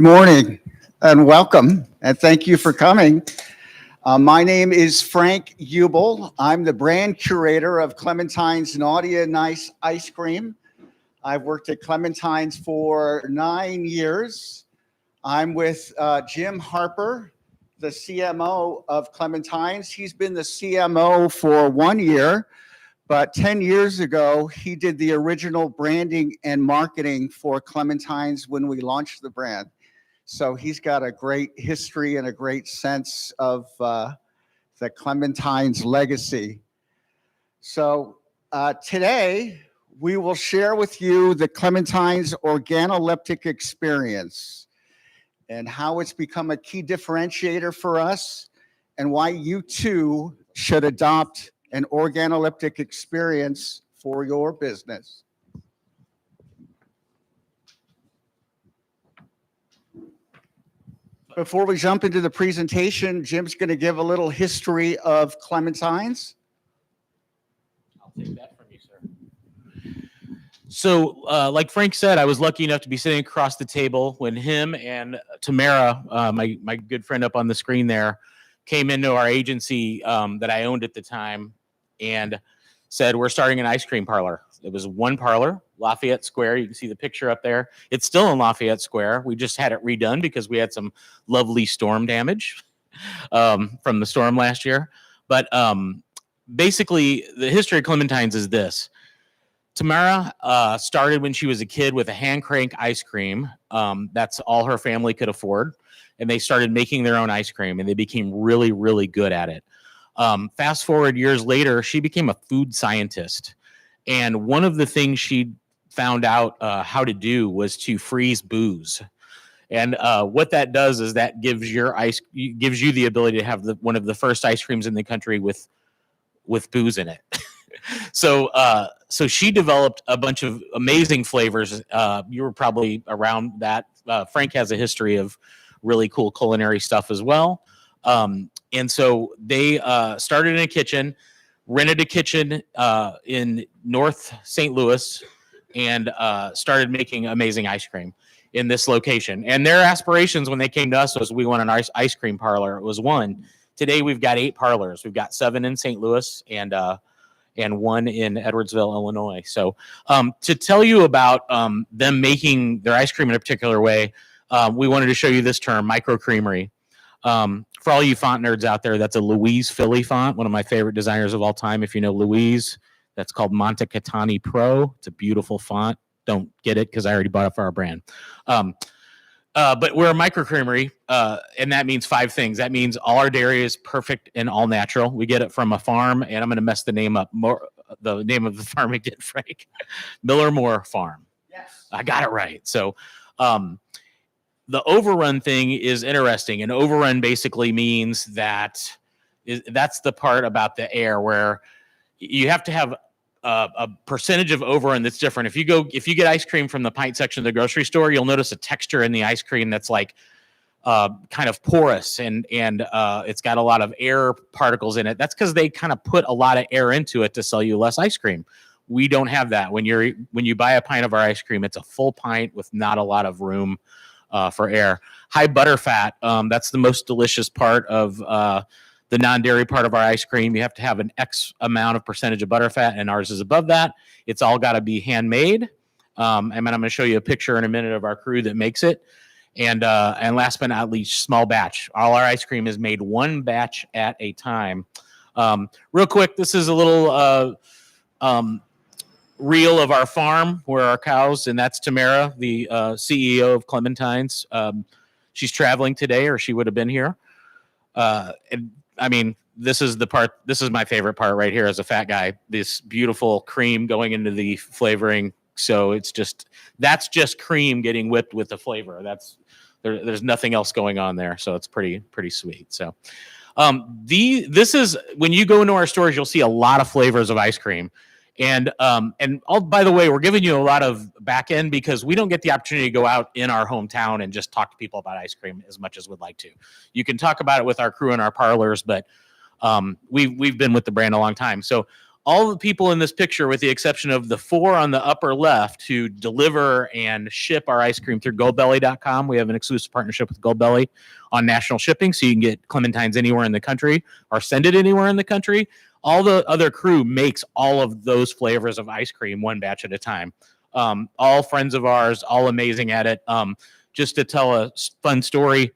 Morning and welcome, and thank you for coming. My name is Frank Ubel. I'm the brand curator of Clementine's Naughty and Nice Ice Cream. I've worked at Clementine's for 9 years. I'm with Jim Harper, the CMO of Clementine's. He's been the CMO for 1 year, but 10 years ago, he did the original branding and marketing for Clementine's when we launched the brand. So he's got a great history and a great sense of the Clementine's legacy. So today we will share with you the Clementine's organoleptic experience and how it's become a key differentiator for us and why you too should adopt an organoleptic experience for your business. Before we jump into the presentation, Jim's going to give a little history of Clementine's. I'll take that from you, sir. So, like Frank said, I was lucky enough to be sitting across the table when him and Tamara, my good friend up on the screen there, came into our agency that I owned at the time and said, we're starting an ice cream parlor. It was one parlor, Lafayette Square. You can see the picture up there. It's still in Lafayette Square. We just had it redone because we had some lovely storm damage from the storm last year. But basically, the history of Clementine's is this. Tamara started when she was a kid with a hand crank ice cream. That's all her family could afford. And they started making their own ice cream, and they became really, really good at it. Fast forward years later, she became a food scientist. And one of the things she found out how to do was to freeze booze. And what that does is that gives you the ability to have one of the first ice creams in the country with booze in it. So she developed a bunch of amazing flavors. You were probably around that. Frank has a history of really cool culinary stuff as well. And so they started in a kitchen, rented a kitchen in North St. Louis, and started making amazing ice cream in this location. And their aspirations when they came to us was we want an ice cream parlor. It was one. Today we've got 8 parlors. We've got 7 in St. Louis and 1 in Edwardsville, Illinois. So to tell you about them making their ice cream in a particular way, we wanted to show you this term, microcreamery. For all you font nerds out there, that's a Louise Philly font, one of my favorite designers of all time. If you know Louise, that's called Montecatani Pro. It's a beautiful font. Don't get it because I already bought it for our brand. But we're a microcreamery, and that means 5 things. That means all our dairy is perfect and all natural. We get it from a farm, and I'm going to mess the name up. The name of the farm again, Frank. Miller Moore Farm. Yes. I got it right. So the overrun thing is interesting. And overrun basically means that's the part about the air where you have to have a percentage of overrun that's different. If you get ice cream from the pint section of the grocery store, you'll notice a texture in the ice cream that's like kind of porous and it's got a lot of air particles in it. That's because they kind of put a lot of air into it to sell you less ice cream. We don't have that. When you buy a pint of our ice cream, it's a full pint with not a lot of room for air. High butter fat, that's the most delicious part of the non-dairy part of our ice cream. You have to have an X amount of percentage of butter fat, and ours is above that. It's all got to be handmade. And I'm going to show you a picture in a minute of our crew that makes it. And last but not least, small batch. All our ice cream is made one batch at a time. Real quick, this is a little reel of our farm where our cows, and that's Tamara, the CEO of Clementine's. She's traveling today, or she would have been here. And I mean, this is my favorite part right here as a fat guy, this beautiful cream going into the flavoring. So that's just cream getting whipped with the flavor. There's nothing else going on there. So it's pretty sweet. So, this is when you go into our stores, you'll see a lot of flavors of ice cream. And by the way, we're giving you a lot of back end because we don't get the opportunity to go out in our hometown and just talk to people about ice cream as much as we'd like to. You can talk about it with our crew in our parlors, but we've been with the brand a long time. So all the people in this picture, with the exception of the 4 on the upper left, who deliver and ship our ice cream through goldbelly.com. We have an exclusive partnership with Goldbelly on national shipping, so you can get Clementines anywhere in the country or send it anywhere in the country. All the other crew makes all of those flavors of ice cream one batch at a time. All friends of ours, all amazing at it. Just to tell a fun story,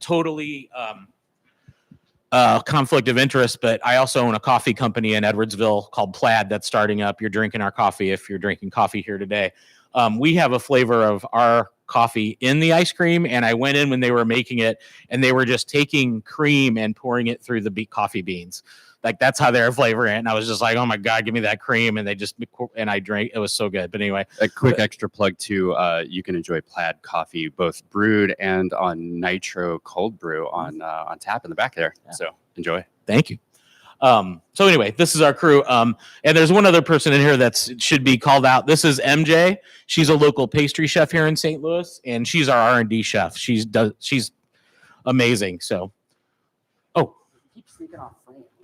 totally conflict of interest, but I also own a coffee company in Edwardsville called Plaid that's starting up. You're drinking our coffee if you're drinking coffee here today. We have a flavor of our coffee in the ice cream, and I went in when they were making it, and they were just taking cream and pouring it through the coffee beans. Like, that's how they're flavoring it. And I was just like, oh my God, give me that cream. And I drank, it was so good. But anyway. A quick extra plug too, you can enjoy Plaid coffee, both brewed and on nitro cold brew on tap in the back there. Yeah. So enjoy. Thank you. So anyway, this is our crew. And there's one other person in here that should be called out. This is MJ. She's a local pastry chef here in St. Louis, and she's our R&D chef. She's amazing. So,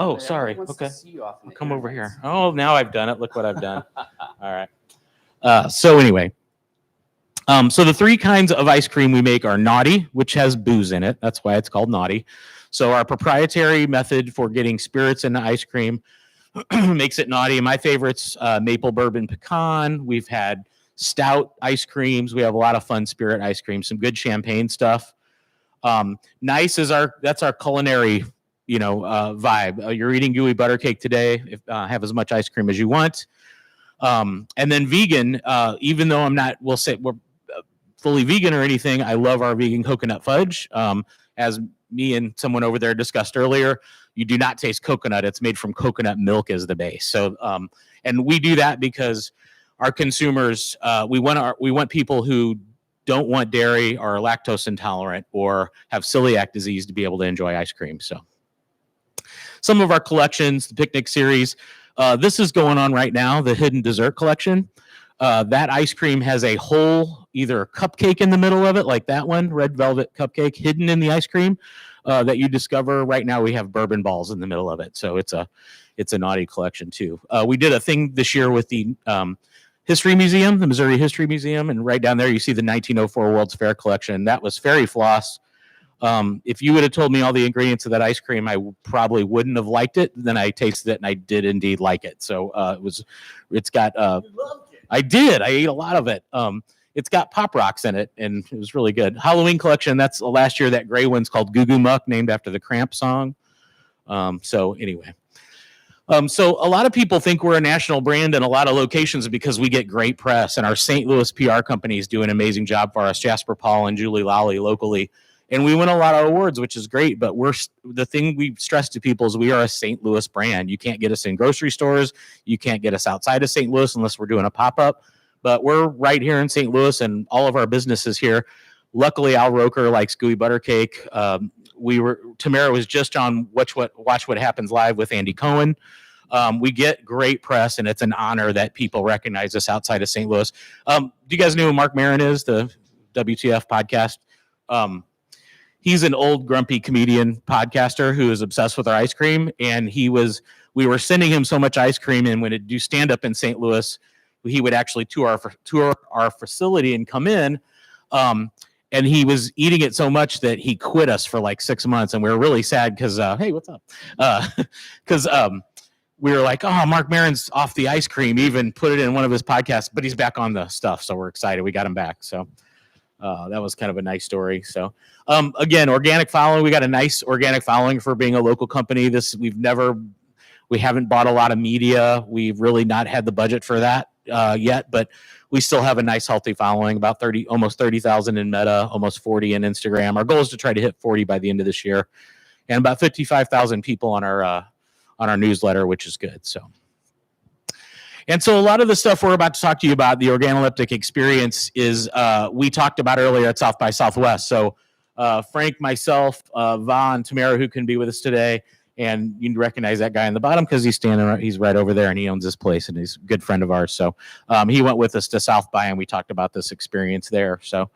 Oh, sorry. Okay. I'll come over here. Oh, now I've done it. Look what I've done. All right. So anyway, so the 3 kinds of ice cream we make are naughty, which has booze in it. That's why it's called naughty. So our proprietary method for getting spirits into ice cream makes it naughty. My favorite's maple bourbon pecan. We've had stout ice creams. We have a lot of fun spirit ice cream, some good champagne stuff. Nice is that's our culinary vibe. You're eating gooey butter cake today. Have as much ice cream as you want. And then vegan, even though we'll say we're fully vegan or anything, I love our vegan coconut fudge. As me and someone over there discussed earlier, you do not taste coconut. It's made from coconut milk as the base. So, and we do that because our consumers, we want people who don't want dairy or are lactose intolerant or have celiac disease to be able to enjoy ice cream. So, some of our collections, the picnic series, this is going on right now, the hidden dessert collection. That ice cream has a whole either cupcake in the middle of it, like that one, red velvet cupcake hidden in the ice cream that you discover. Right now we have bourbon balls in the middle of it. So it's a naughty collection too. We did a thing this year with the History Museum, the Missouri History Museum. And right down there, you see the 1904 World's Fair collection. That was fairy floss. If you would have told me all the ingredients of that ice cream, I probably wouldn't have liked it. Then I tasted it and I did indeed like it. So it's got, I did. I ate a lot of it. It's got Pop Rocks in it, and it was really good. Halloween collection, that's last year. That gray one's called Goo Goo Muck, named after the Cramp song. So anyway. So a lot of people think we're a national brand in a lot of locations because we get great press, and our St. Louis PR companies do an amazing job for us, Jasper Paul and Julie Lally locally. And we win a lot of awards, which is great. But the thing we stress to people is we are a St. Louis brand. You can't get us in grocery stores. You can't get us outside of St. Louis unless we're doing a pop-up. But we're right here in St. Louis, and all of our businesses here. Luckily, Al Roker likes gooey butter cake. Tamara was just on Watch What Happens Live with Andy Cohen. We get great press, and it's an honor that people recognize us outside of St. Louis. Do you guys know who Mark Maron is, the WTF podcast? He's an old grumpy comedian podcaster who is obsessed with our ice cream. And we were sending him so much ice cream. And when he'd do stand up in St. Louis, he would actually tour our facility and come in. And he was eating it so much that he quit us for like 6 months. And we were really sad because, hey, what's up? Because we were like, oh, Mark Maron's off the ice cream, even put it in one of his podcasts, but he's back on the stuff. So we're excited. We got him back. So that was kind of a nice story. So again, organic following. We got a nice organic following for being a local company. We haven't bought a lot of media. We've really not had the budget for that yet, but we still have a nice healthy following, about almost 30,000 in Meta, almost 40 in Instagram. Our goal is to try to hit 40 by the end of this year, and about 55,000 people on our newsletter, which is good. And so a lot of the stuff we're about to talk to you about, the Organoleptic experience, is we talked about earlier at South by Southwest. So Frank, myself, Vaughn, Tamara, who can be with us today, And you recognize that guy in the bottom because he's right over there, and he owns this place, and he's a good friend of ours. So he went with us to South by, and we talked about this experience there. So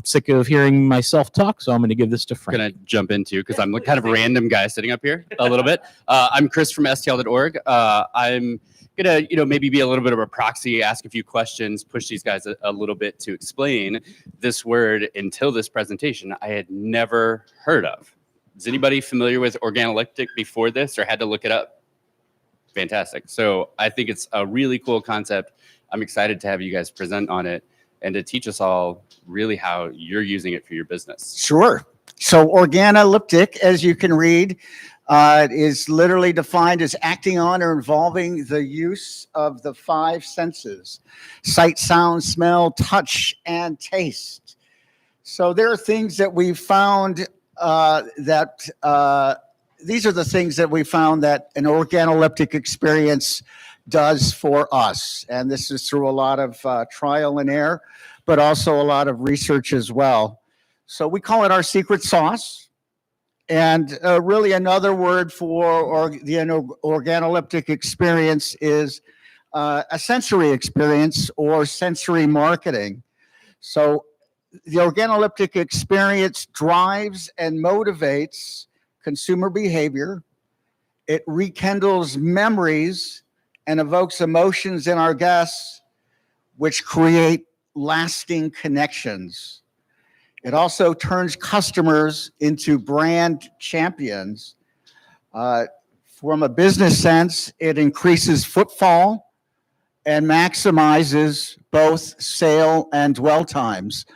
sick of hearing myself talk, so I'm going to give this to Frank. Gonna jump into, because I'm kind of a random guy sitting up here a little bit. I'm Chris from STL.org. I'm gonna, maybe be a little bit of a proxy, ask a few questions, push these guys a little bit to explain this word until this presentation I had never heard of. Is anybody familiar with organoleptic before this or had to look it up? Fantastic. So I think it's a really cool concept. I'm excited to have you guys present on it and to teach us all really how you're using it for your business. Sure. So organoleptic, as you can read, is literally defined as acting on or involving the use of the 5 senses: sight, sound, smell, touch, and taste. So there are things that we found these are the things that we found that an organoleptic experience does for us. And this is through a lot of trial and error, but also a lot of research as well. So we call it our secret sauce. And really another word for the organoleptic experience is a sensory experience or sensory marketing. So the organoleptic experience drives and motivates consumer behavior. It rekindles memories and evokes emotions in our guests, which create lasting connections. It also turns customers into brand champions. From a business sense, it increases footfall and maximizes both sale and dwell times.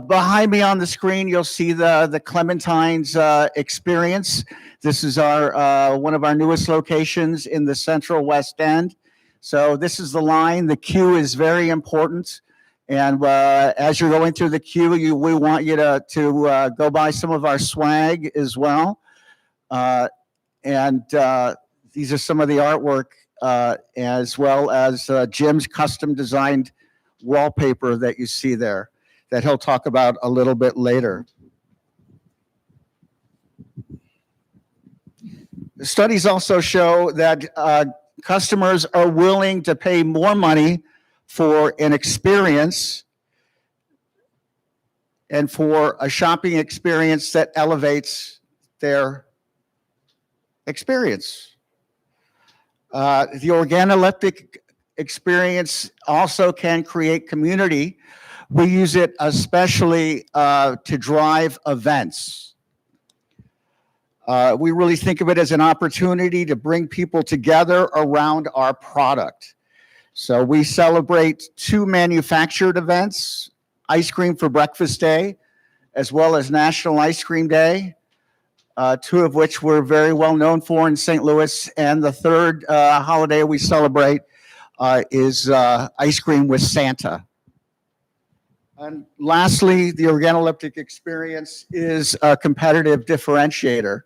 Behind me on the screen, you'll see the Clementine's experience. This is our one of our newest locations in the Central West End. So this is the line. The queue is very important. And as you're going through the queue, we want you to go buy some of our swag as well. These are some of the artwork as well as Jim's custom designed wallpaper that you see there, that he'll talk about a little bit later. The studies also show that customers are willing to pay more money for an experience and for a shopping experience that elevates their experience. The organoleptic experience also can create community. We use it especially to drive events. We really think of it as an opportunity to bring people together around our product. So we celebrate 2 manufactured events: Ice Cream for Breakfast Day, as well as National Ice Cream Day, 2 of which we're very well known for in St. Louis. And the third holiday we celebrate is Ice Cream with Santa. And lastly, the organoleptic experience is a competitive differentiator,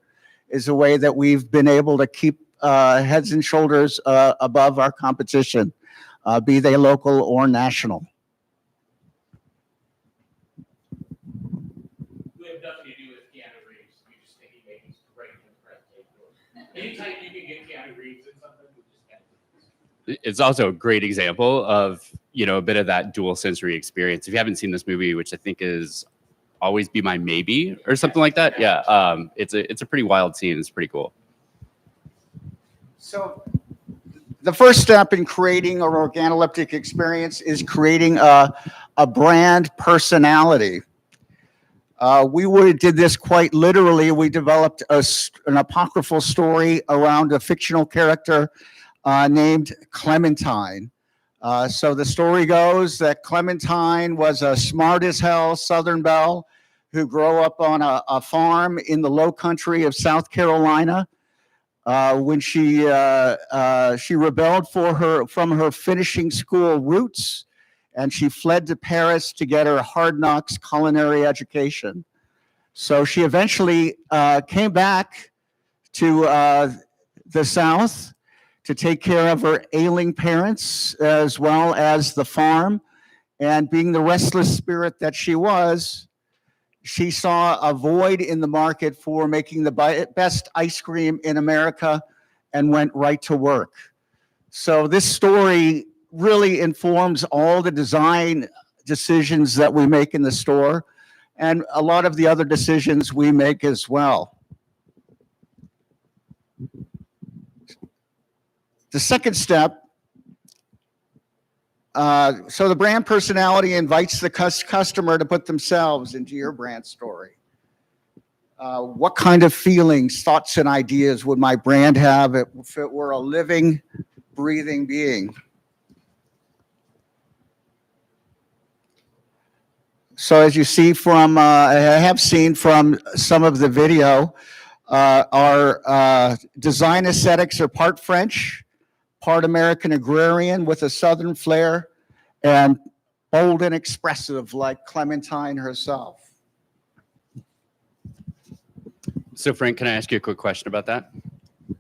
is a way that we've been able to keep heads and shoulders above our competition, be they local or national. We have nothing to do with Keanu Reeves. We just think he makes great in the presentation. Anytime you can get Keanu Reeves in something, we just can't do it. It's also a great example of, a bit of that dual sensory experience. If you haven't seen this movie, which I think is Always Be My Maybe or something like that. Yeah. It's a pretty wild scene. It's pretty cool. So the first step in creating an organoleptic experience is creating a brand personality. We did this quite literally. We developed an apocryphal story around a fictional character named Clementine. So the story goes that Clementine was a smart as hell Southern belle who grew up on a farm in the low country of South Carolina. When she rebelled from her finishing school roots, and she fled to Paris to get her hard knocks culinary education. So she eventually came back to the South to take care of her ailing parents as well as the farm. And being the restless spirit that she was, She saw a void in the market for making the best ice cream in America and went right to work. So this story really informs all the design decisions that we make in the store and a lot of the other decisions we make as well. The second step, so the brand personality invites the customer to put themselves into your brand story. What kind of feelings, thoughts, and ideas would my brand have if it were a living, breathing being? So as you see from, I have seen from some of the video, our design aesthetics are part French, part American agrarian with a Southern flair, and bold and expressive like Clementine herself. So Frank, can I ask you a quick question about that?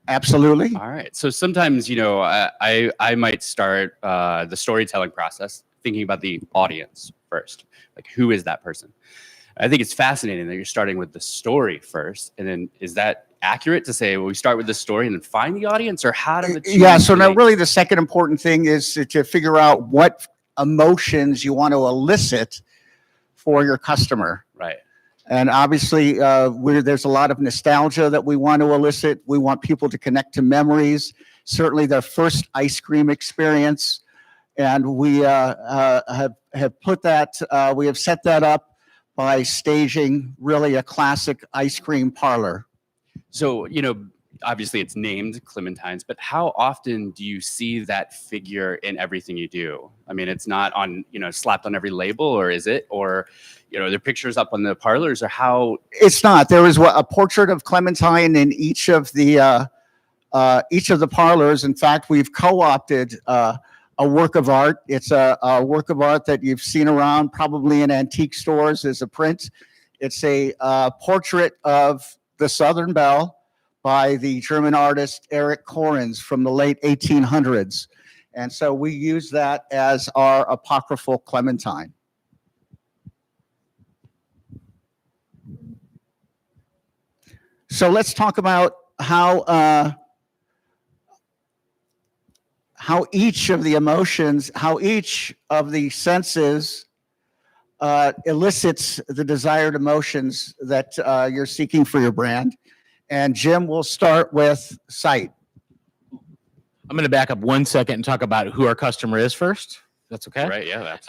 Absolutely. All right. So sometimes, you know, I might start the storytelling process thinking about the audience first. Like, who is that person? I think it's fascinating that you're starting with the story first. And then is that accurate to say, well, we start with the story and then find the audience, or how do the two Yeah, so now relate? really the second important thing is to figure out what emotions you want to elicit for your customer. Right. And obviously, there's a lot of nostalgia that we want to elicit. We want people to connect to memories, certainly their first ice cream experience. And we have put that, we have set that up by staging really a classic ice cream parlor. So, you know, obviously it's named Clementine's, but how often do you see that figure in everything you do? I mean, it's not on, you know, slapped on every label, or is it? Or, you know, are there pictures up on the parlors, or how? It's not. There is a portrait of Clementine in each of the parlors. In fact, we've co-opted a work of art. It's a work of art that you've seen around probably in antique stores as a print. It's a portrait of the Southern Belle by the German artist Erich Korens from the late 1800s. And so we use that as our apocryphal Clementine. So let's talk about how each of the emotions, how each of the senses elicits the desired emotions that you're seeking for your brand. And Jim, we'll start with sight. I'm going to back up 1 second and talk about who our customer is first. That's okay. Right. Yeah. That's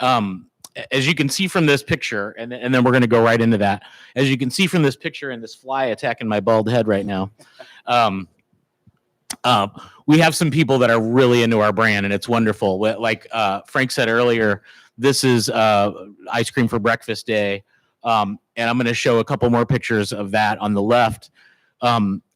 As you can see from this picture, and then we're going to go right into that. As you can see from this picture and this fly attacking my bald head right now, we have some people that are really into our brand, and it's wonderful. Like Frank said earlier, this is ice cream for breakfast day, and I'm going to show a couple more pictures of that on the left.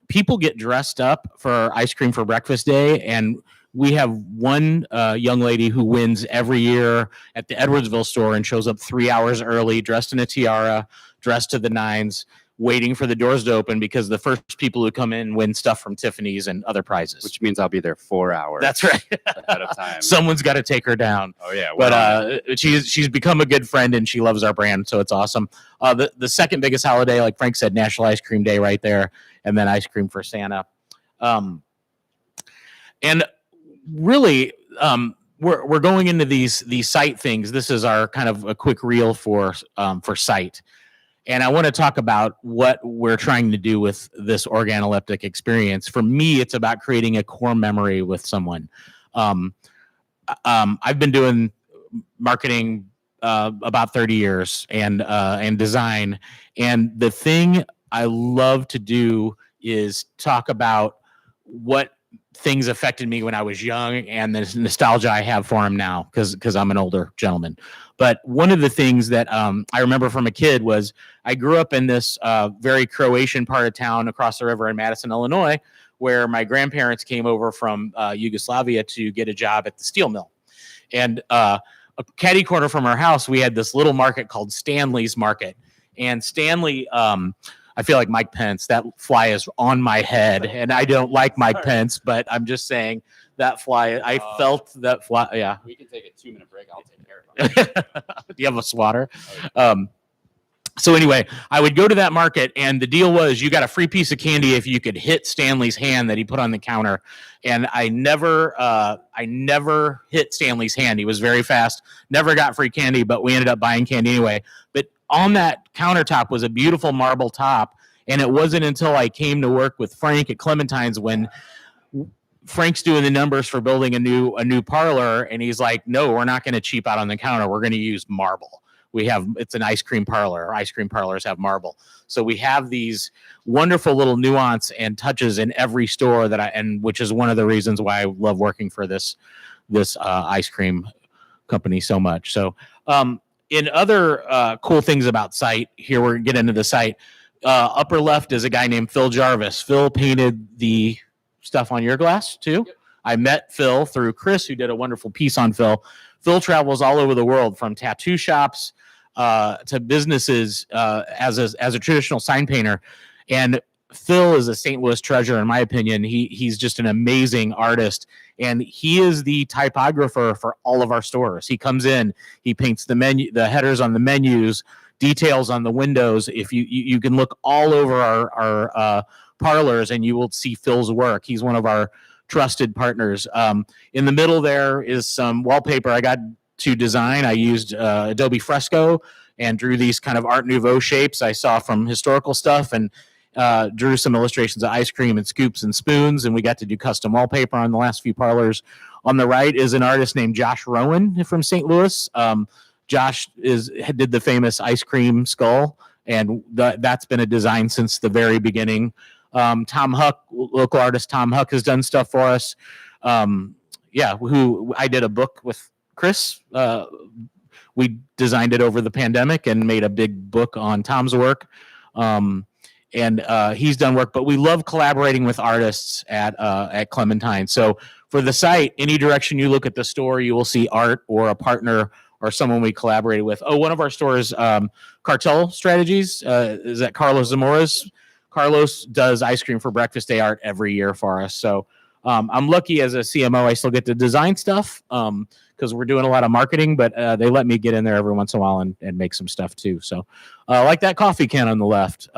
People get dressed up for ice cream for breakfast day, and we have one young lady who wins every year at the Edwardsville store and shows up 3 hours early, dressed in a tiara, dressed to the nines, waiting for the doors to open because the first people who come in win stuff from Tiffany's and other prizes. which means I'll be there 4 hours. That's right. Ahead of time. Someone's got to take her down. Oh yeah. But she's become a good friend and she loves our brand, so it's awesome. The second biggest holiday, like Frank said, National Ice Cream Day right there, and then ice cream for Santa. And really, we're going into these site things. This is our kind of a quick reel for site. And I want to talk about what we're trying to do with this organoleptic experience. For me, it's about creating a core memory with someone. I've been doing marketing about 30 years and design. And the thing I love to do is talk about what things affected me when I was young and the nostalgia I have for them now because I'm an older gentleman. But one of the things that I remember from a kid was I grew up in this very Croatian part of town across the river in Madison, Illinois, where my grandparents came over from Yugoslavia to get a job at the steel mill. And a catty corner from our house, we had this little market called Stanley's Market. And Stanley, I feel like Mike Pence, that fly is on my head, and I don't like Mike Pence, but I'm just saying that fly, I felt that fly, yeah. We can take a 2-minute break. I'll take care of it. Do you have a swatter? So anyway, I would go to that market, and the deal was you got a free piece of candy if you could hit Stanley's hand that he put on the counter. And I never hit Stanley's hand. He was very fast, never got free candy, but we ended up buying candy anyway. But on that countertop was a beautiful marble top. And it wasn't until I came to work with Frank at Clementine's when Frank's doing the numbers for building a new parlor, and he's like, no, we're not going to cheap out on the counter. We're going to use marble. It's an ice cream parlor. Ice cream parlors have marble. So we have these wonderful little nuance and touches in every store which is one of the reasons why I love working for this ice cream company so much. So in other cool things about site, here we're getting into the site. Upper left is a guy named Phil Jarvis. Phil painted the stuff on your glass too. Yep. I met Phil through Chris, who did a wonderful piece on Phil. Phil travels all over the world, from tattoo shops to businesses as a traditional sign painter. And Phil is a St. Louis treasure, in my opinion. He's just an amazing artist, and he is the typographer for all of our stores. He comes in, he paints the headers on the menus, details on the windows. If you can look all over our parlors, and you will see Phil's work. He's one of our trusted partners. In the middle there is some wallpaper I got to design. I used Adobe Fresco and drew these kind of Art Nouveau shapes I saw from historical stuff, and drew some illustrations of ice cream and scoops and spoons, and we got to do custom wallpaper on the last few parlors. On the right is an artist named Josh Rowan from St. Louis. Josh did the famous ice cream skull, and that's been a design since the very beginning. Tom Huck, local artist Tom Huck, has done stuff for us. Who I did a book with Chris. We designed it over the pandemic and made a big book on Tom's work. And he's done work, but we love collaborating with artists at Clementine. So for the site, any direction you look at the store, you will see art or a partner or someone we collaborated with. Oh, one of our stores, Cartel Strategies, is at Carlos Zamora's. Carlos does ice cream for breakfast day art every year for us. So I'm lucky as a CMO, I still get to design stuff because we're doing a lot of marketing, but they let me get in there every once in a while and make some stuff too. So like that coffee can on the left.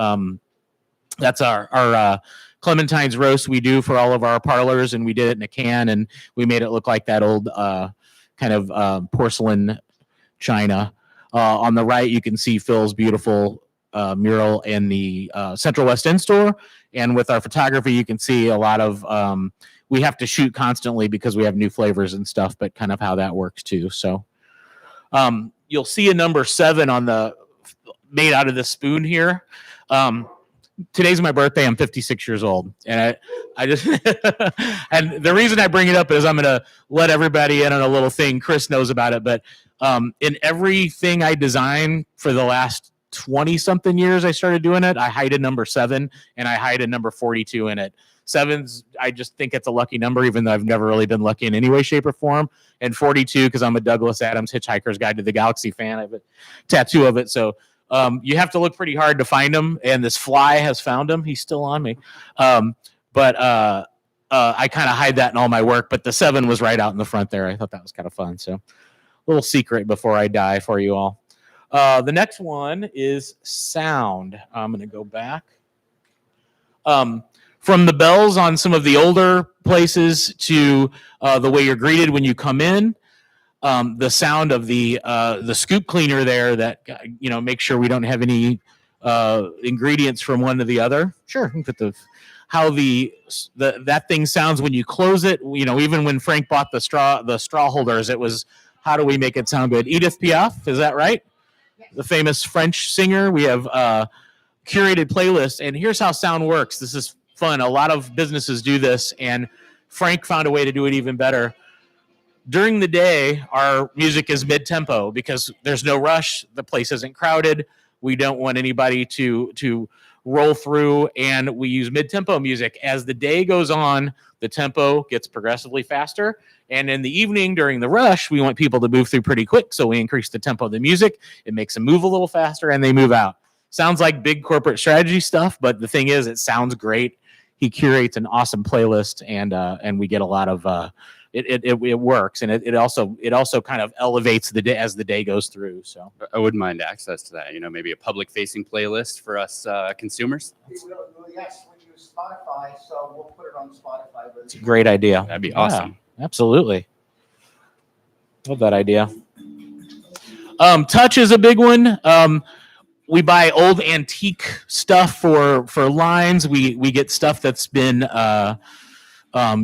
That's our Clementine's roast we do for all of our parlors, and we did it in a can, and we made it look like that old kind of porcelain china. On the right, you can see Phil's beautiful mural in the Central West End store. And with our photography, you can see a lot of, we have to shoot constantly because we have new flavors and stuff, but kind of how that works too. So you'll see a number 7 on the, made out of this spoon here. Today's my birthday. I'm 56 years old. And I just, and the reason I bring it up is I'm going to let everybody in on a little thing. Chris knows about it, but in everything I design for the last 20 something years I started doing it, I hide a number 7 and I hide a number 42 in it. 7's, I just think it's a lucky number, even though I've never really been lucky in any way, shape, or form. And 42, because I'm a Douglas Adams Hitchhiker's Guide to the Galaxy fan. I have a tattoo of it. So you have to look pretty hard to find him. And this fly has found him. He's still on me. But I kind of hide that in all my work. But the 7 was right out in the front there. I thought that was kind of fun. So little secret before I die for you all. The next one is sound. I'm going to go back. From the bells on some of the older places to the way you're greeted when you come in, the sound of the scoop cleaner there that, make sure we don't have any ingredients from one to the other. Sure, you can put how that thing sounds when you close it. Even when Frank bought the straw holders, it was, how do we make it sound good? Edith Piaf, is that right? The famous French singer. We have curated playlists, and here's how sound works. This is fun. A lot of businesses do this, and Frank found a way to do it even better. During the day, our music is mid-tempo because there's no rush. The place isn't crowded. We don't want anybody to roll through, and we use mid-tempo music. As the day goes on, the tempo gets progressively faster. And in the evening, during the rush, we want people to move through pretty quick, so we increase the tempo of the music. It makes them move a little faster, and they move out. Sounds like big corporate strategy stuff, but the thing is, it sounds great. He curates an awesome playlist, and we get a lot of it works, and it also kind of elevates the day as the day goes through. So I wouldn't mind access to that. Maybe a public facing playlist for us consumers. Yes, we use Spotify, so we'll put it on Spotify. it's a great idea. That'd be Yeah, awesome. absolutely. Love that idea. Touch is a big one. We buy old antique stuff for lines. We get stuff that's been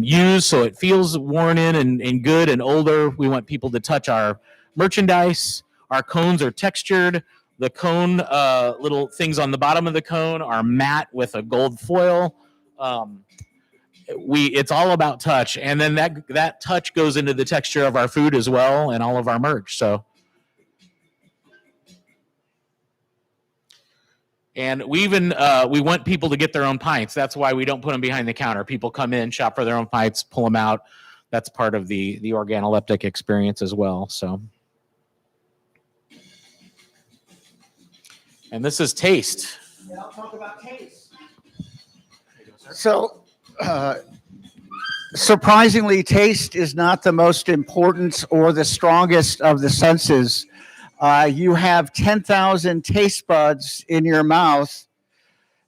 used, so it feels worn in and good and older. We want people to touch our merchandise. Our cones are textured. The cone little things on the bottom of the cone are matte with a gold foil. It's all about touch, and then that touch goes into the texture of our food as well and all of our merch. So. And we even we want people to get their own pints. That's why we don't put them behind the counter. People come in, shop for their own pints, pull them out. That's part of the Organoleptic experience as well. So, and this is taste. Yeah, I'll talk about taste. So, surprisingly, taste is not the most important or the strongest of the senses. You have 10,000 taste buds in your mouth,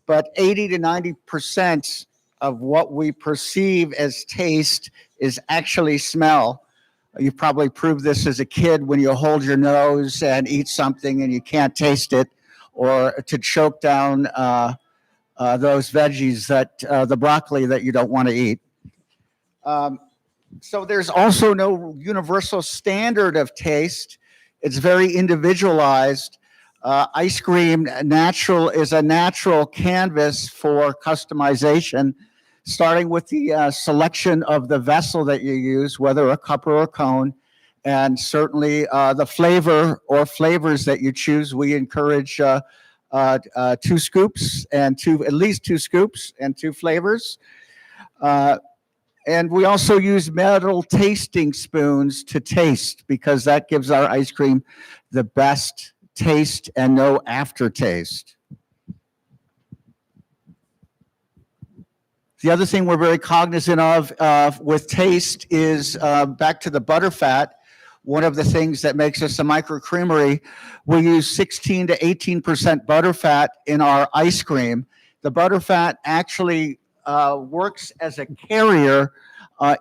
but 80 to 90% of what we perceive as taste is actually smell. You probably proved this as a kid when you hold your nose and eat something and you can't taste it, or to choke down those veggies, the broccoli that you don't want to eat. So there's also no universal standard of taste. It's very individualized. Ice cream is a natural canvas for customization, starting with the selection of the vessel that you use, whether a cup or a cone, and certainly the flavor or flavors that you choose. We encourage 2 scoops and at least 2 scoops and 2 flavors. And we also use metal tasting spoons to taste, because that gives our ice cream the best taste and no aftertaste. The other thing we're very cognizant of with taste is back to the butterfat. One of the things that makes us a microcreamery, we use 16 to 18% butterfat in our ice cream. The butterfat actually works as a carrier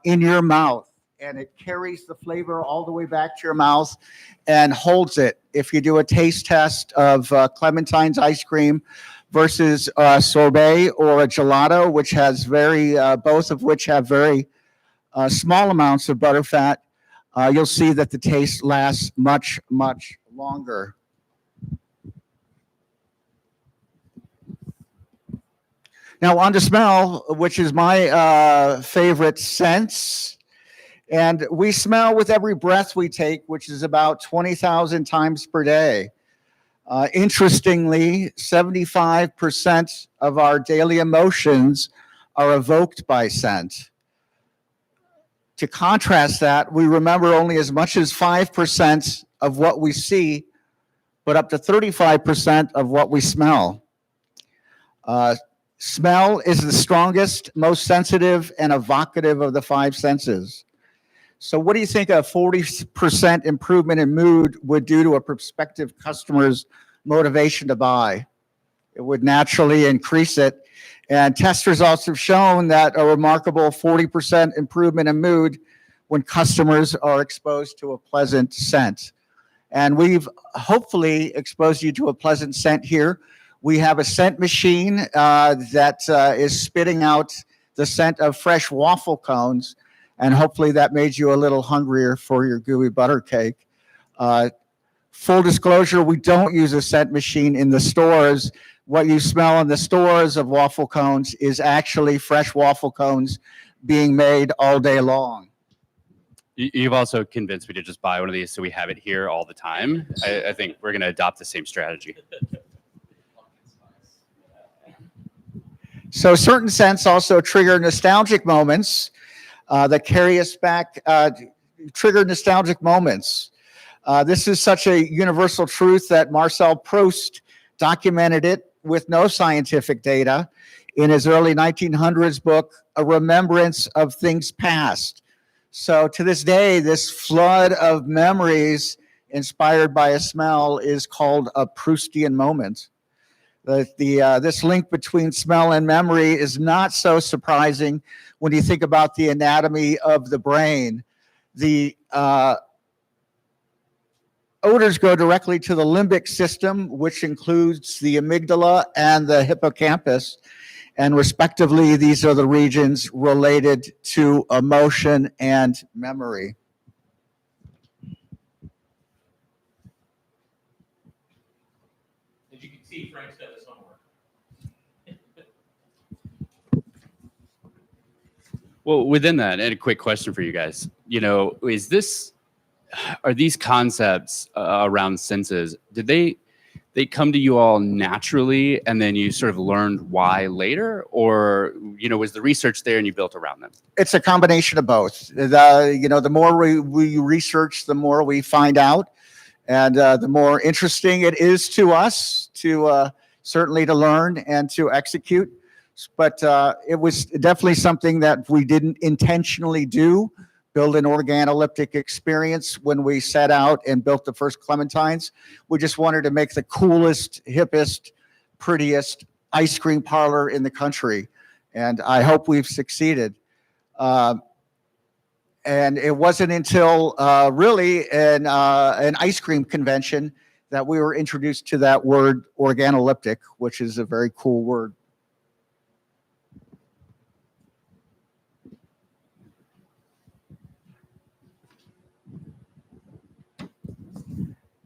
in your mouth, and it carries the flavor all the way back to your mouth and holds it. If you do a taste test of Clementine's ice cream versus sorbet or a gelato, which has both of which have very small amounts of butterfat, you'll see that the taste lasts much, much longer. Now, on to smell, which is my favorite sense. And we smell with every breath we take, which is about 20,000 times per day. Interestingly, 75% of our daily emotions are evoked by scent. To contrast that, we remember only as much as 5% of what we see, but up to 35% of what we smell. Smell is the strongest, most sensitive, and evocative of the 5 senses. So what do you think a 40% improvement in mood would do to a prospective customer's motivation to buy? It would naturally increase it. And test results have shown that a remarkable 40% improvement in mood when customers are exposed to a pleasant scent. And we've hopefully exposed you to a pleasant scent here. We have a scent machine that is spitting out the scent of fresh waffle cones, and hopefully that made you a little hungrier for your gooey butter cake. Full disclosure, we don't use a scent machine in the stores. What you smell in the stores of waffle cones is actually fresh waffle cones being made all day long. You've also convinced me to just buy one of these so we have it here all the time. I think we're going to adopt the same strategy. So certain scents also trigger nostalgic moments that carry us back, trigger nostalgic moments. This is such a universal truth that Marcel Proust documented it with no scientific data in his early 1900s book, A Remembrance of Things Past. So to this day, this flood of memories inspired by a smell is called a Proustian moment. This link between smell and memory is not so surprising when you think about the anatomy of the brain. The odors go directly to the limbic system, which includes the amygdala and the hippocampus. And respectively, these are the regions related to emotion and memory. As you can see, Frank's done his homework. Well, within that, and a quick question for you guys, are these concepts around senses, did they come to you all naturally and then you sort of learned why later, or was the research there and you built around them? It's a combination of both. The more we research, the more we find out, and the more interesting it is to us to certainly to learn and to execute. But it was definitely something that we didn't intentionally do, build an organoleptic experience when we set out and built the first Clementines. We just wanted to make the coolest, hippest, prettiest ice cream parlor in the country. And I hope we've succeeded. And it wasn't until really an ice cream convention that we were introduced to that word organoleptic, which is a very cool word.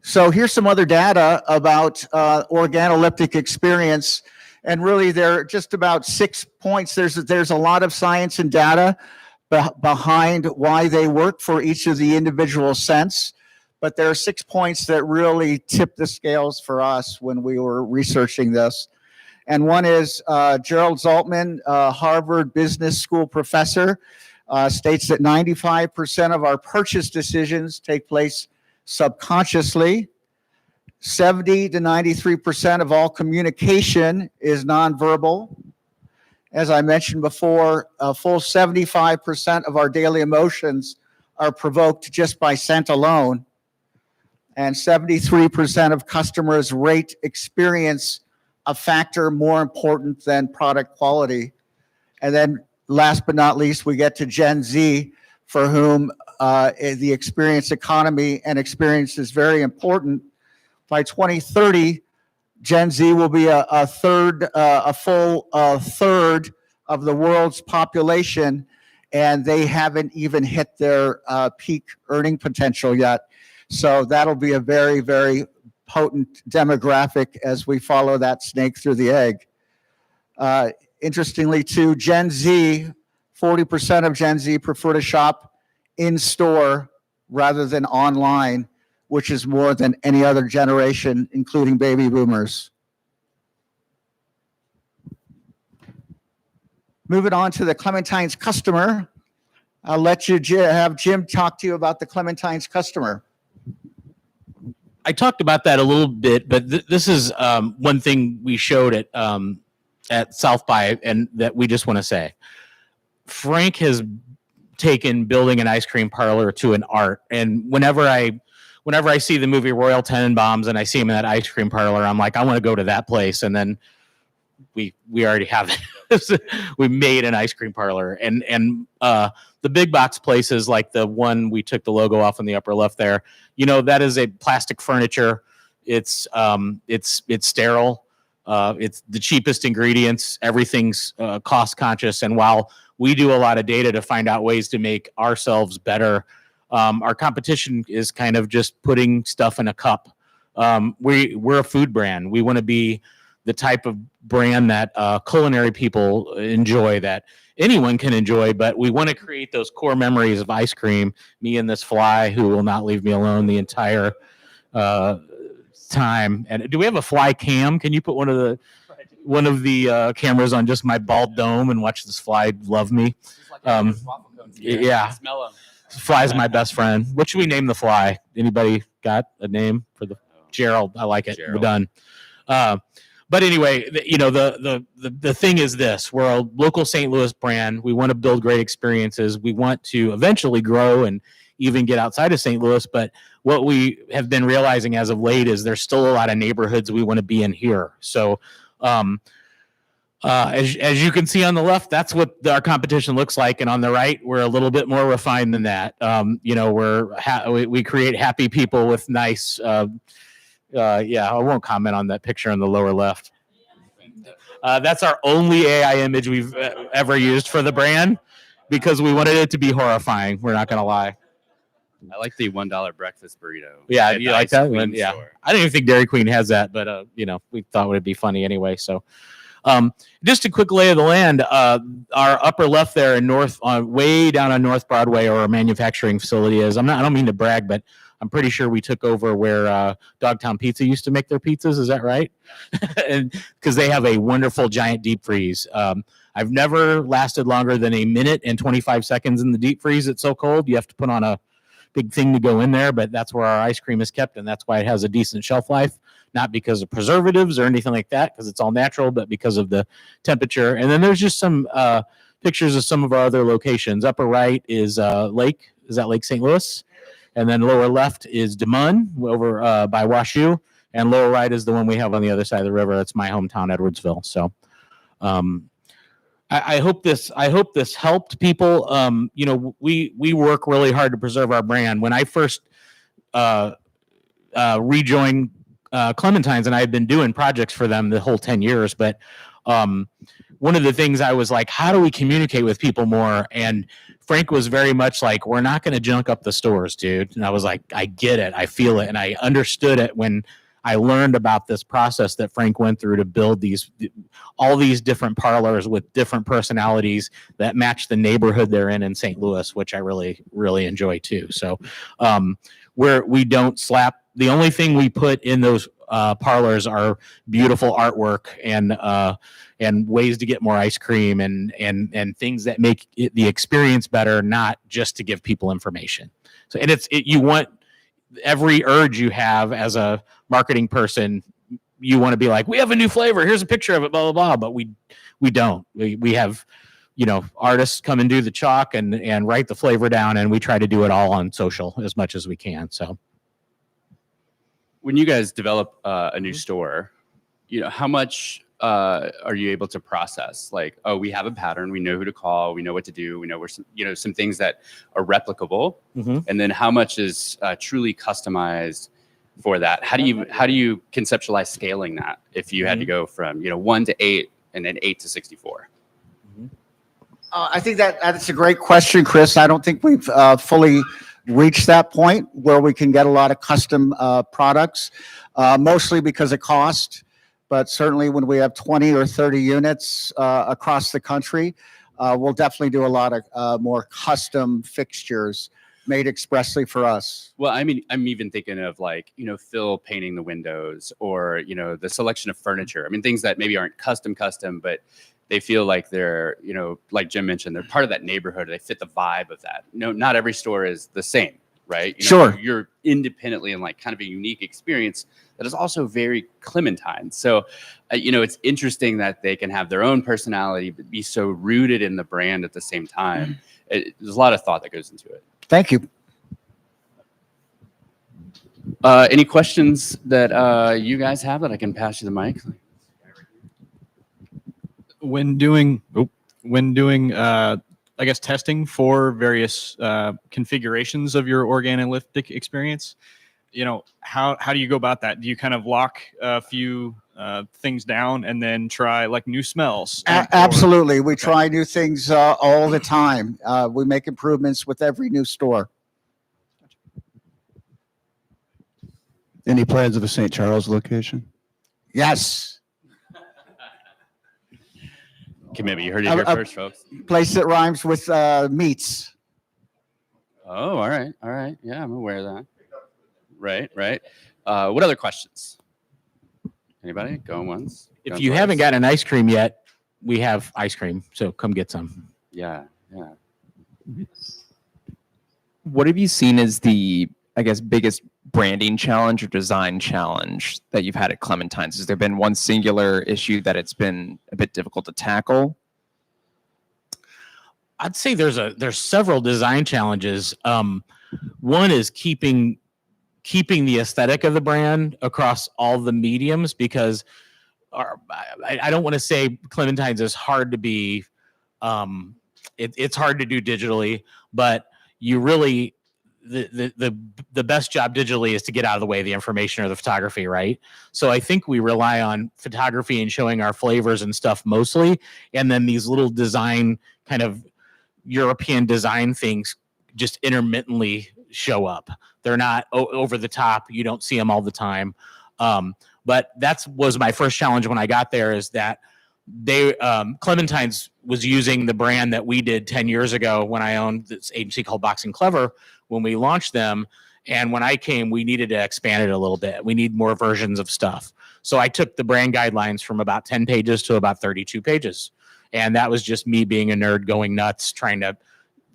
So here's some other data about organoleptic experience. And really, there are just about 6 points. There's a lot of science and data behind why they work for each of the individual scents. But there are 6 points that really tip the scales for us when we were researching this. And one is Gerald Zaltman, Harvard Business School professor, states that 95% of our purchase decisions take place subconsciously. 70 to 93% of all communication is nonverbal. As I mentioned before, a full 75% of our daily emotions are provoked just by scent alone. And 73% of customers rate experience a factor more important than product quality. And then last but not least, we get to Gen Z, for whom the experience economy and experience is very important. By 2030, Gen Z will be a full third of the world's population, and they haven't even hit their peak earning potential yet. So that'll be a very, very potent demographic as we follow that snake through the egg. Interestingly, too, Gen Z, 40% of Gen Z prefer to shop in store rather than online, which is more than any other generation, including baby boomers. Moving on to the Clementine's customer, I'll let you have Jim talk to you about the Clementine's customer. I talked about that a little bit, but this is one thing we showed at South by, and that we just want to say. Frank has taken building an ice cream parlor to an art, and whenever I see the movie Royal Tenenbaums and I see him in that ice cream parlor, I'm like, I want to go to that place. And then we already have it. We made an ice cream parlor, and the big box places like the one we took the logo off in the upper left there, that is a plastic furniture. It's sterile. It's the cheapest ingredients. Everything's cost conscious. And while we do a lot of data to find out ways to make ourselves better, our competition is kind of just putting stuff in a cup. We're a food brand. We want to be the type of brand that culinary people enjoy, that anyone can enjoy, but we want to create those core memories of ice cream. Me and this fly who will not leave me alone the entire time. And do we have a fly cam? Can you put one of the cameras on just my bald dome and watch this fly love me? Yeah. Smell them. Fly's my best friend. What should we name the fly? Anybody got a name for the Gerald? I like it. Gerald. We're done. but anyway, the thing is this: we're a local St. Louis brand. We want to build great experiences. We want to eventually grow and even get outside of St. Louis. But what we have been realizing as of late is there's still a lot of neighborhoods we want to be in here. So, as you can see on the left, that's what our competition looks like, and on the right, we're a little bit more refined than that. We create happy people with nice. I won't comment on that picture on the lower left. That's our only AI image we've ever used for the brand because we wanted it to be horrifying. We're not going to lie. I like the $1 breakfast burrito. Yeah, at you the like Ice that Queen one? Yeah. store. I don't even think Dairy Queen has that, but we thought it would be funny anyway. So, just a quick lay of the land. Our upper left there in way down on North Broadway, or our manufacturing facility is. I don't mean to brag, but I'm pretty sure we took over where Dogtown Pizza used to make their pizzas. Is that right? And because they have a wonderful giant deep freeze. I've never lasted longer than a minute and 25 seconds in the deep freeze. It's so cold. You have to put on a big thing to go in there, but that's where our ice cream is kept, and that's why it has a decent shelf life. Not because of preservatives or anything like that, because it's all natural, but because of the temperature. And then there's just some pictures of some of our other locations. Upper right is Lake. Is that Lake St. Louis? And then lower left is Des Moines over by WashU. And lower right is the one we have on the other side of the river. That's my hometown, Edwardsville. So I hope this helped people. We work really hard to preserve our brand. When I first rejoined Clementine's, and I had been doing projects for them the whole 10 years, but one of the things I was like, how do we communicate with people more? And Frank was very much like, we're not going to junk up the stores, dude. And I was like, I get it. I feel it. And I understood it when I learned about this process that Frank went through to build all these different parlors with different personalities that match the neighborhood they're in St. Louis, which I really, really enjoy too. So we don't slap. The only thing we put in those parlors are beautiful artwork and ways to get more ice cream and things that make the experience better, not just to give people information. So, and you want every urge you have as a marketing person, you want to be like, we have a new flavor. Here's a picture of it, blah, blah, blah. But we don't. We have, artists come and do the chalk and write the flavor down, and we try to do it all on social as much as we can. So. When you guys develop a new store, how much are you able to process? Like, oh, we have a pattern, we know who to call, we know what to do, we know where some things that are replicable, and then how much is truly customized for that? How do you conceptualize scaling that if you had to go from 1 to 8 and then 8 to 64? I think that's a great question, Chris. I don't think we've fully reached that point where we can get a lot of custom products, mostly because of cost. But certainly when we have 20 or 30 units across the country, we'll definitely do a lot of more custom fixtures made expressly for us. Well, I mean, I'm even thinking of Phil painting the windows, or the selection of furniture. I mean, things that maybe aren't custom, but they feel like they're, like Jim mentioned, they're part of that neighborhood. They fit the vibe of that. Not every store is the same, right? Sure. You're independently in kind of a unique experience that is also very Clementine. So, it's interesting that they can have their own personality, but be so rooted in the brand at the same time. There's a lot of thought that goes into it. Thank you. Any questions that you guys have that I can pass you the mic? When doing, I guess, testing for various configurations of your organoleptic experience, how do you go about that? Do you kind of lock a few things down and then try new smells? Absolutely. We try new things all the time. We make improvements with every new store. Any plans of a St. Charles location? Yes. Commitment. You heard it here first, folks. Place that rhymes with meats. Oh, all right. Yeah, I'm aware of that. Right. What other questions? Anybody? Going once? If you haven't got an ice cream yet, we have ice cream, so come get some. Yeah. What have you seen as the, biggest branding challenge or design challenge that you've had at Clementine's? Has there been one singular issue that it's been a bit difficult to tackle? I'd say there's several design challenges. One is keeping the aesthetic of the brand across all the mediums, because I don't want to say Clementine's is hard to be. It's hard to do digitally, but you really the best job digitally is to get out of the way of the information or the photography, right? So I think we rely on photography and showing our flavors and stuff mostly, and then these little design kind of European design things just intermittently show up. They're not over the top. You don't see them all the time. But that was my first challenge when I got there, is that Clementine's was using the brand that we did 10 years ago when I owned this agency called Boxing Clever when we launched them. And when I came, we needed to expand it a little bit. We need more versions of stuff. So I took the brand guidelines from about 10 pages to about 32 pages. And that was just me being a nerd going nuts, trying to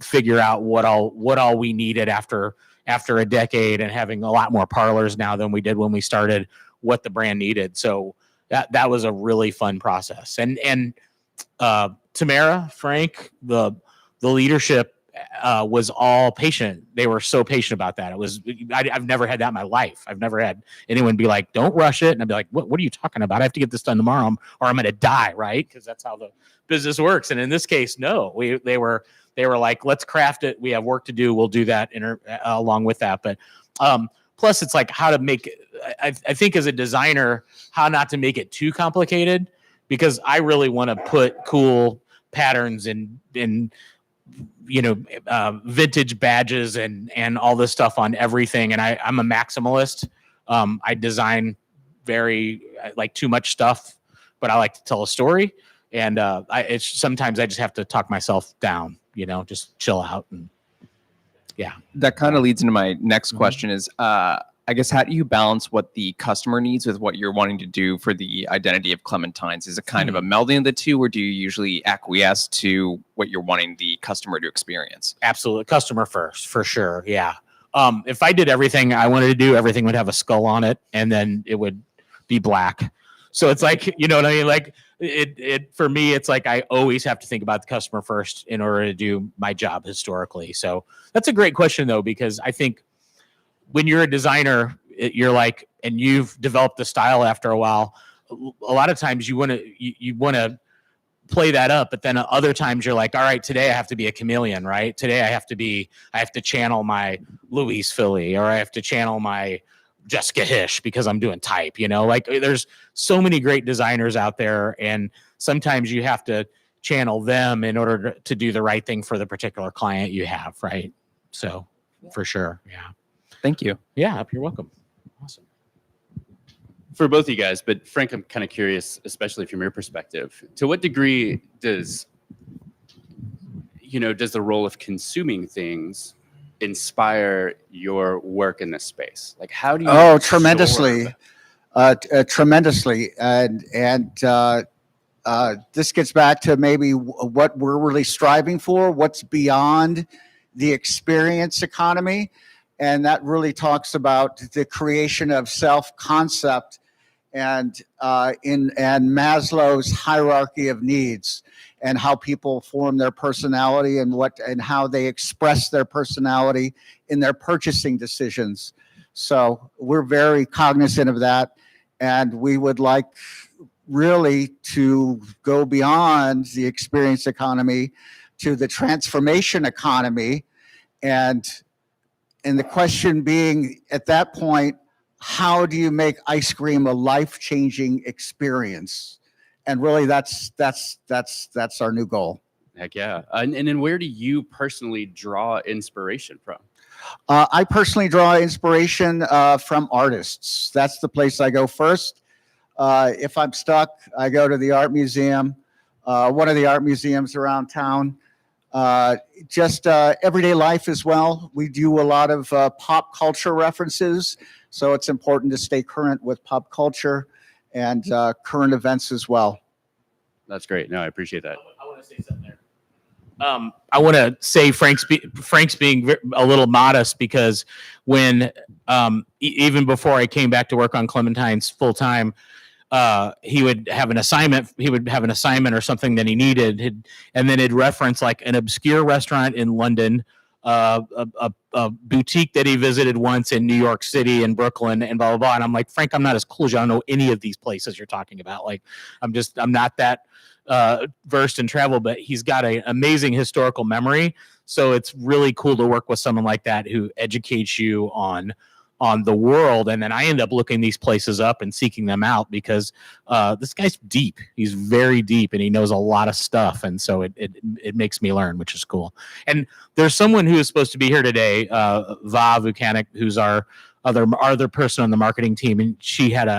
figure out what all we needed after a decade, and having a lot more parlors now than we did when we started, what the brand needed. So that was a really fun process. And Tamara, Frank, the leadership was all patient. They were so patient about that. I've never had that in my life. I've never had anyone be like, "Don't rush it," and I'd be like, "What are you talking about? I have to get this done tomorrow, or I'm going to die," right? Because that's how the business works. And in this case, no, they were like, "Let's craft it. We have work to do. We'll do that along with that." But plus, it's like how to make it. I think as a designer, how not to make it too complicated, because I really want to put cool patterns and vintage badges and all this stuff on everything. And I'm a maximalist. I design like too much stuff, but I like to tell a story. And sometimes I just have to talk myself down, just chill out. And yeah. That kind of leads into my next question is, I guess, how do you balance what the customer needs with what you're wanting to do for the identity of Clementine's? Is it kind of a melding of the two, or do you usually acquiesce to what you're wanting the customer to experience? Absolutely. Customer first, for sure. Yeah. If I did everything I wanted to do, everything would have a skull on it, and then it would be black. So it's like, you know what I mean? Like it for me, it's like I always have to think about the customer first in order to do my job historically. So that's a great question, though, because I think when you're a designer, you're like, and you've developed the style after a while, a lot of times you want to play that up, but then other times you're like, all right, today I have to be a chameleon, right? Today I have to channel my Louise Philly, or I have to channel my Jessica Hish because I'm doing type, like there's so many great designers out there, and sometimes you have to channel them in order to do the right thing for the particular client you have, right? So for sure. Yeah. Thank you. Yeah, you're welcome. Awesome. For both of you guys, but Frank, I'm kind of curious, especially from your perspective, to what degree does the role of consuming things inspire your work in this space? Like, how do you? Oh, tremendously, tremendously, and this gets back to maybe what we're really striving for, what's beyond the experience economy. And that really talks about the creation of self-concept and Maslow's hierarchy of needs, and how people form their personality and how they express their personality in their purchasing decisions. So we're very cognizant of that, and we would like really to go beyond the experience economy to the transformation economy, and the question being at that point, how do you make ice cream a life-changing experience? And really, that's our new goal. Heck yeah. And then where do you personally draw inspiration from? I personally draw inspiration from artists. That's the place I go first. If I'm stuck, I go to the art museum, one of the art museums around town. Just everyday life as well. We do a lot of pop culture references, so it's important to stay current with pop culture and current events as well. That's great. No, I appreciate that. I want to say something there. I want to say Frank's being a little modest because when even before I came back to work on Clementine's full time, he would have an assignment. He would have an assignment or something that he needed, and then it'd reference like an obscure restaurant in London, a boutique that he visited once in New York City and Brooklyn, and blah blah blah. And I'm like, Frank, I'm not as cool as you. I don't know any of these places you're talking about. Like, I'm not that versed in travel, but he's got an amazing historical memory. So it's really cool to work with someone like that who educates you on the world. And then I end up looking these places up and seeking them out because this guy's deep. He's very deep and he knows a lot of stuff. And so it makes me learn, which is cool. And there's someone who is supposed to be here today, Va Vukanik, who's our other person on the marketing team. And she had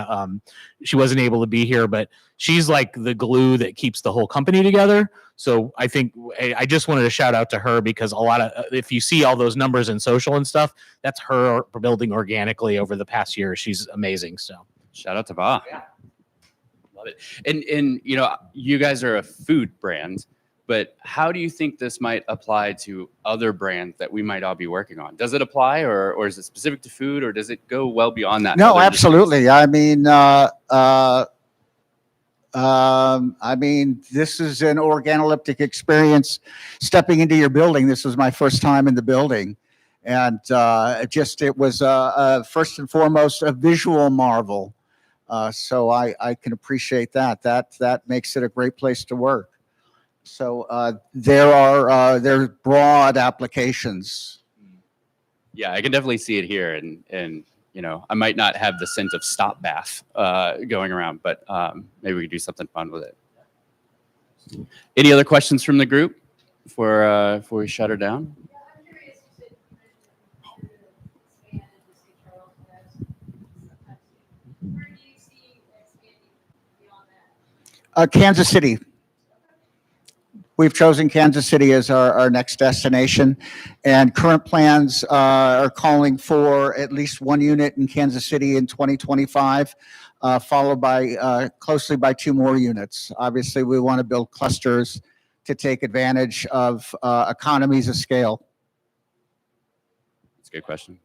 she wasn't able to be here, but she's like the glue that keeps the whole company together. So I think I just wanted to shout out to her because a lot of, if you see all those numbers in social and stuff, that's her building organically over the past year. She's amazing. So Shout out to Va. Yeah. Love it. And you know, you guys are a food brand, but how do you think this might apply to other brands that we might all be working on? Does it apply or is it specific to food or does it go well beyond that? No, absolutely. I mean, this is an organoleptic experience. Stepping into your building, this was my first time in the building, and it was first and foremost a visual marvel. So I can appreciate that. That makes it a great place to work. So there's broad applications. Yeah, I can definitely see it here, and you know, I might not have the scent of Stop Bath going around, but maybe we could do something fun with it. Any other questions from the group before we shut her down? Kansas City. We've chosen Kansas City as our next destination, and current plans are calling for at least one unit in Kansas City in 2025, followed by closely by 2 more units. Obviously, we want to build clusters to take advantage of economies of scale. That's a good question.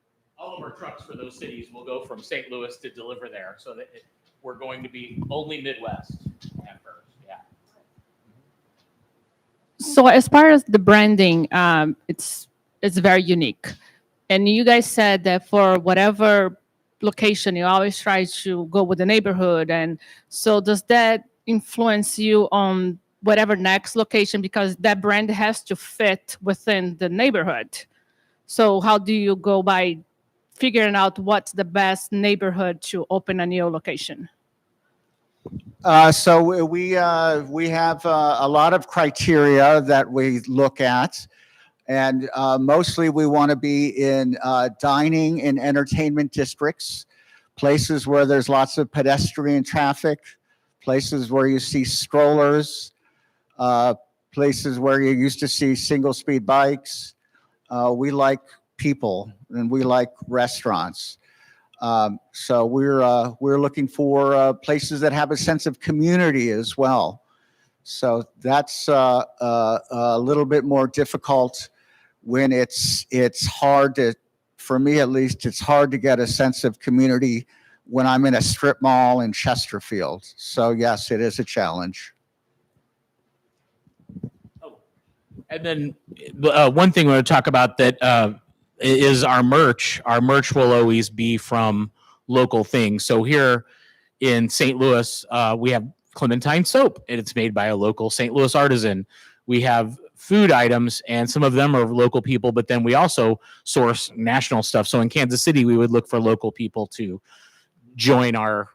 all of our trucks for those cities will go from St. Louis to deliver there. So that we're going to be only Midwest at first. Yeah. So as far as the branding, it's very unique. And you guys said that for whatever location, you always try to go with the neighborhood. And so does that influence you on whatever next location, because that brand has to fit within the neighborhood? So how do you go by figuring out what's the best neighborhood to open a new location? So we have a lot of criteria that we look at, and mostly we want to be in dining and entertainment districts, places where there's lots of pedestrian traffic, places where you see strollers, places where you used to see single speed bikes. We like people and we like restaurants. So we're looking for places that have a sense of community as well. So that's a little bit more difficult when it's hard to, for me at least, it's hard to get a sense of community when I'm in a strip mall in Chesterfield. So yes, it is a challenge. And then one thing we want to talk about that is our merch. Our merch will always be from local things. So here in St. Louis, we have Clementine soap, and it's made by a local St. Louis artisan. We have food items, and some of them are local people, but then we also source national stuff. So in Kansas City, we would look for local people to join our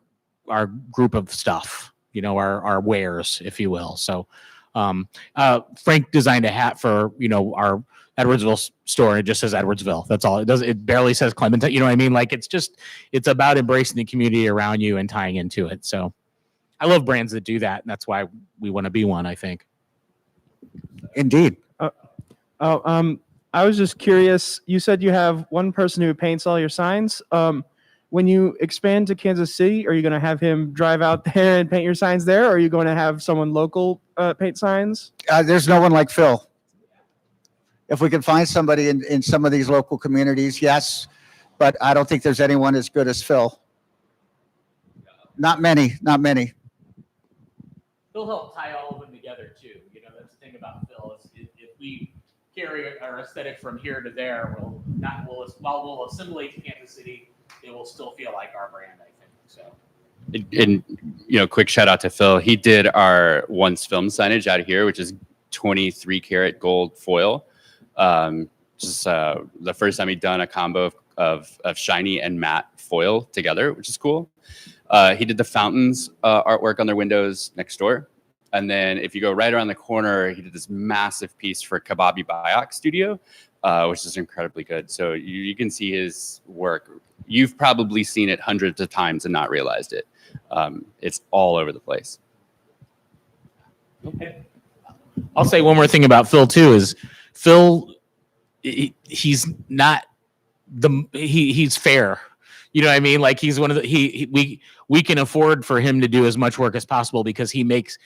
group of stuff, you know, our wares, if you will. So Frank designed a hat for, you know, our Edwardsville store, and it just says Edwardsville. That's all it does. It barely says Clementine. You know what I mean? Like, it's about embracing the community around you and tying into it. So I love brands that do that. And that's why we want to be one, I think. Indeed. I was just curious. You said you have one person who paints all your signs. When you expand to Kansas City, are you going to have him drive out there and paint your signs there? Or are you going to have someone local paint signs? There's no one like Phil. if we can find somebody in some of these local communities, yes, but I don't think there's anyone as good as Phil. Not many. He'll help tie all of them together too. You know, that's the thing about Phil is if we carry our aesthetic from here to there, while we'll assimilate to Kansas City, it will still feel like our brand, I think. So. And quick shout out to Phil. He did our once film signage out here, which is 23 karat gold foil. Just the first time he'd done a combo of shiny and matte foil together, which is cool. He did the fountains artwork on their windows next door. And then if you go right around the corner, he did this massive piece for Kababi Bayak Studio, which is incredibly good. So you can see his work. You've probably seen it hundreds of times and not realized it. It's all over the place. I'll say one more thing about Phil too is Phil, he's not he's fair. You know what I mean? Like he's one of the we can afford for him to do as much work as possible because he makes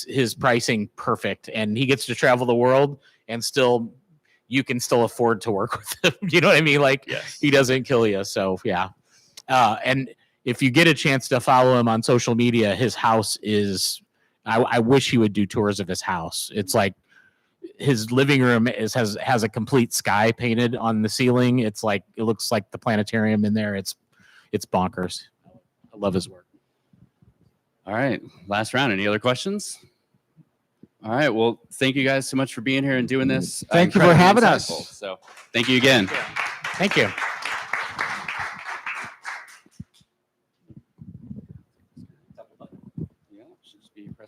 his pricing perfect and he gets to travel the world and still you can still afford to work with him. You know what I mean? Like Yes. he doesn't kill you. So yeah. And if you get a chance to follow him on social media, his house is I wish he would do tours of his house. It's like his living room has a complete sky painted on the ceiling. It's like it looks like the planetarium in there. It's bonkers. I love his work. All right, last round. Any other questions? All right, well, thank you guys so much for being here and doing this. Thank you for Incredibly having us. insightful. So thank you again. Thank you.